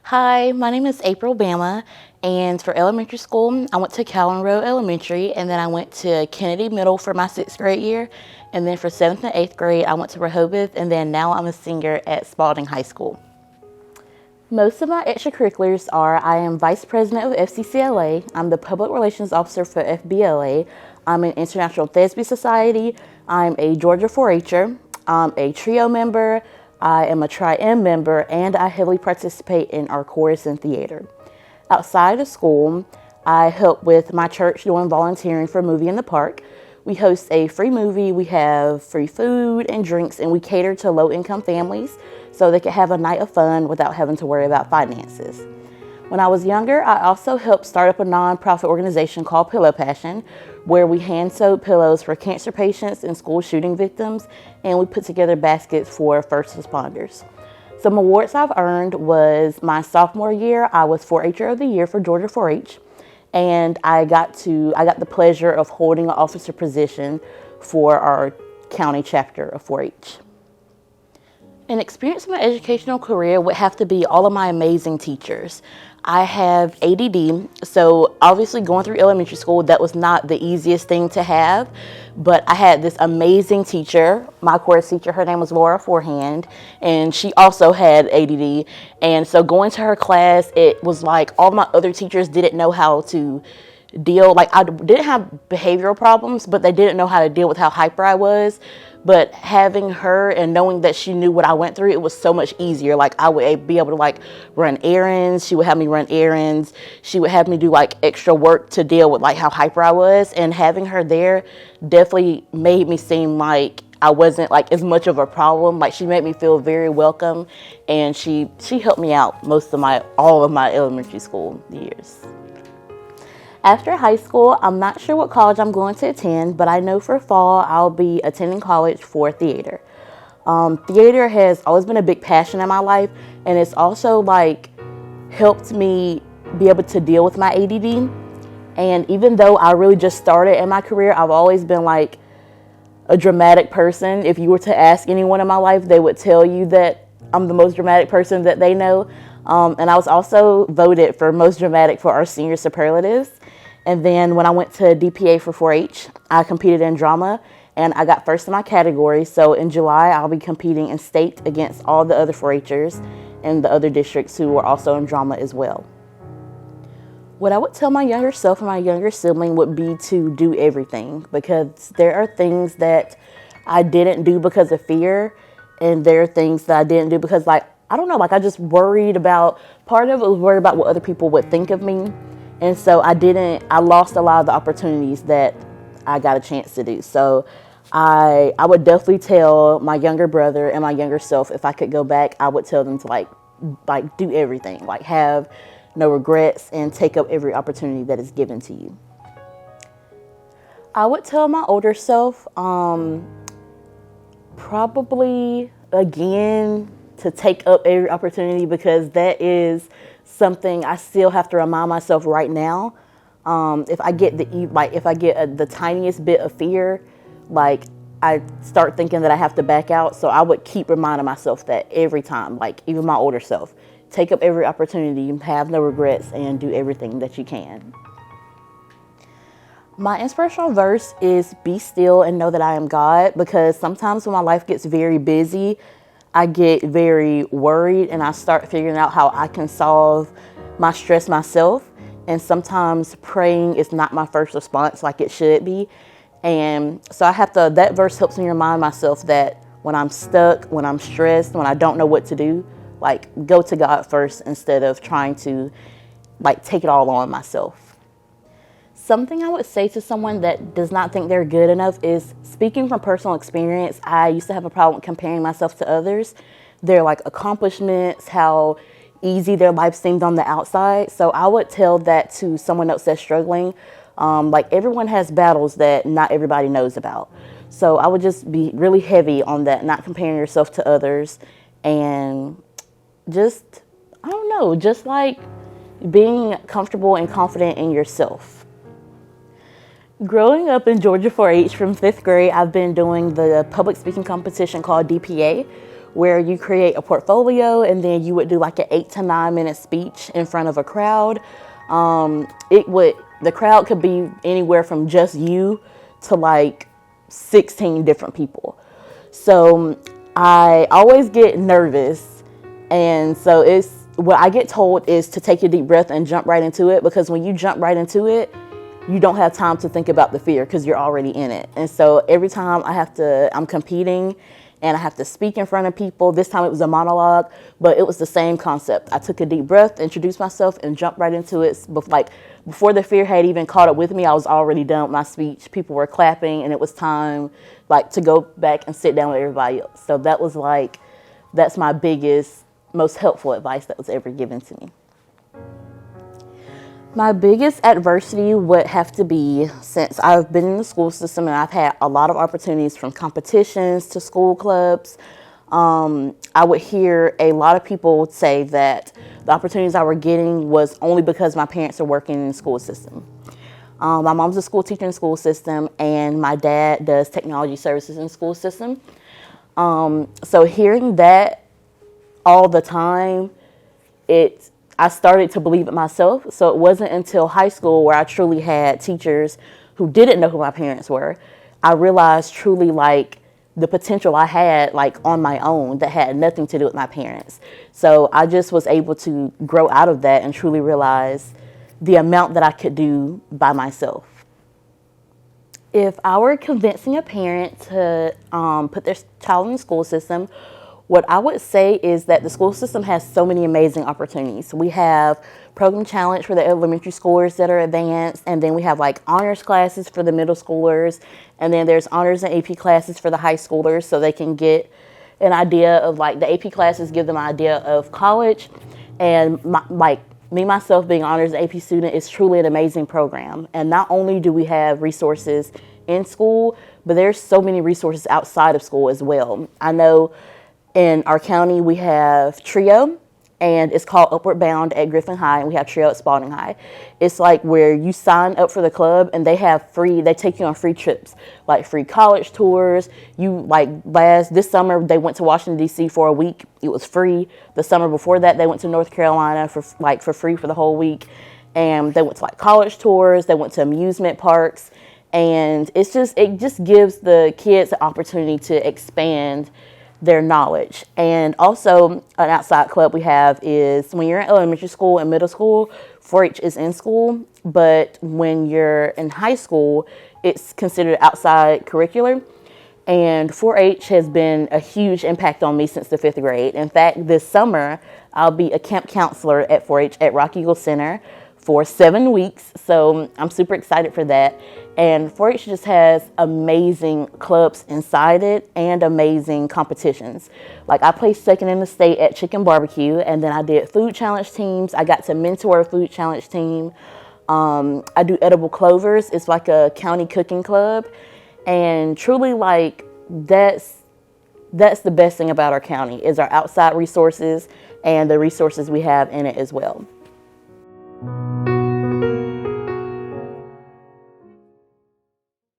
Hi, my name is April Bama, and for elementary school, I went to Callan Road Elementary, and then I went to Kennedy Middle for my 6th grade year, and then for 7th and 8th grade, I went to Rehoboth, and then now I'm a senior at Spalding High School. Most of my extracurriculars are I am Vice President of FCCLA, I'm the Public Relations Officer for FBLA, I'm an International Thespian Society, I'm a Georgia 4-H'er, I'm a trio member, I am a Tri-M member, and I heavily participate in our chorus and theater. Outside of school, I help with my church doing volunteering for Movie in the Park. We host a free movie, we have free food and drinks, and we cater to low-income families so they can have a night of fun without having to worry about finances. When I was younger, I also helped start up a nonprofit organization called Pillow Passion, where we hand sew pillows for cancer patients and school shooting victims, and we put together baskets for first responders. Some awards I've earned was my sophomore year, I was 4-H'er of the year for Georgia 4-H, and I got the pleasure of holding an officer position for our county chapter of 4-H. An experience in my educational career would have to be all of my amazing teachers. I have ADD, so obviously going through elementary school, that was not the easiest thing to have, but I had this amazing teacher, my chorus teacher, her name was Laura Forehand, and she also had ADD, and so going to her class, it was like all my other teachers didn't know how to deal, like I didn't have behavioral problems, but they didn't know how to deal with how hyper I was. But having her and knowing that she knew what I went through, it was so much easier. Like I would be able to like run errands. She would have me run errands. She would have me do like extra work to deal with like how hyper I was. And having her there definitely made me seem like I wasn't like as much of a problem. Like she made me feel very welcome, and she helped me out all of my elementary school years. After high school, I'm not sure what college I'm going to attend, but I know for fall I'll be attending college for theater. Theater has always been a big passion in my life, and it's also like helped me be able to deal with my ADD. And even though I really just started in my career, I've always been like a dramatic person. If you were to ask anyone in my life, they would tell you that I'm the most dramatic person that they know. And I was also voted for most dramatic for our senior superlatives. And then when I went to DPA for 4-H, I competed in drama, and I got first in my category. So in July, I'll be competing in state against all the other 4-H'ers and the other districts who are also in drama as well. What I would tell my younger self and my younger sibling would be to do everything, because there are things that I didn't do because of fear, and there are things that I didn't do because I just part of it was worried about what other people would think of me. And so I lost a lot of the opportunities that I got a chance to do. So I would definitely tell my younger brother and my younger self, if I could go back, I would tell them to like do everything, like have no regrets and take up every opportunity that is given to you. I would tell my older self, probably again, to take up every opportunity, because that is something I still have to remind myself right now. If I get the tiniest bit of fear, like I start thinking that I have to back out. So I would keep reminding myself that every time, like even my older self, take up every opportunity, have no regrets, and do everything that you can. My inspirational verse is be still and know that I am God, because sometimes when my life gets very busy, I get very worried and I start figuring out how I can solve my stress myself. And sometimes praying is not my first response like it should be. And so that verse helps me remind myself that when I'm stuck, when I'm stressed, when I don't know what to do, like go to God first instead of trying to like take it all on myself. Something I would say to someone that does not think they're good enough is, speaking from personal experience, I used to have a problem comparing myself to others. Their like accomplishments, how easy their life seemed on the outside. So I would tell that to someone else that's struggling. Like everyone has battles that not everybody knows about. So I would just be really heavy on that, not comparing yourself to others, and just like being comfortable and confident in yourself. Growing up in Georgia 4-H from 5th grade, I've been doing the public speaking competition called DPA, where you create a portfolio and then you would do like an 8 to 9 minute speech in front of a crowd. The crowd could be anywhere from just you to like 16 different people. So I always get nervous, and so what I get told is to take a deep breath and jump right into it, because when you jump right into it, you don't have time to think about the fear because you're already in it. And so every time I'm competing and I have to speak in front of people. This time it was a monologue, but it was the same concept. I took a deep breath, introduced myself, and jumped right into it. Before the fear had even caught up with me, I was already done with my speech. People were clapping, and it was time to go back and sit down with everybody else. So that's my biggest, most helpful advice that was ever given to me. My biggest adversity would have to be, since I've been in the school system and I've had a lot of opportunities from competitions to school clubs, I would hear a lot of people say that the opportunities I were getting was only because my parents are working in the school system. My mom's a school teacher in the school system, and my dad does technology services in the school system. So hearing that all the time, I started to believe it myself. So it wasn't until high school, where I truly had teachers who didn't know who my parents were, I realized truly the potential I had on my own that had nothing to do with my parents. So I just was able to grow out of that and truly realize the amount that I could do by myself. If I were convincing a parent to put their child in the school system, what I would say is that the school system has so many amazing opportunities. We have program challenge for the elementary schoolers that are advanced, and then we have honors classes for the middle schoolers, and then there's honors and AP classes for the high schoolers, so they can get an idea of the AP classes give them an idea of college. And me myself being an honors and AP student is truly an amazing program. And not only do we have resources in school, but there's so many resources outside of school as well. I know in our county, we have TRIO, and it's called Upward Bound at Griffin High, and we have TRIO at Spalding High. It's where you sign up for the club, and they take you on free trips, free college tours. This summer, they went to Washington, D.C. for a week. It was free. The summer before that, they went to North Carolina for free for the whole week. And they went to college tours. They went to amusement parks. And it just gives the kids the opportunity to expand their knowledge. And also an outside club we have is when you're in elementary school and middle school, 4-H is in school, but when you're in high school, it's considered outside curricular. And 4-H has been a huge impact on me since the 5th grade. In fact, this summer, I'll be a camp counselor at 4-H at Rock Eagle Center for 7 weeks. So I'm super excited for that. And 4-H just has amazing clubs inside it and amazing competitions. I placed second in the state at chicken barbecue, and then I did food challenge teams. I got to mentor a food challenge team. I do edible clovers. It's a county cooking club. And truly that's the best thing about our county is our outside resources and the resources we have in it as well.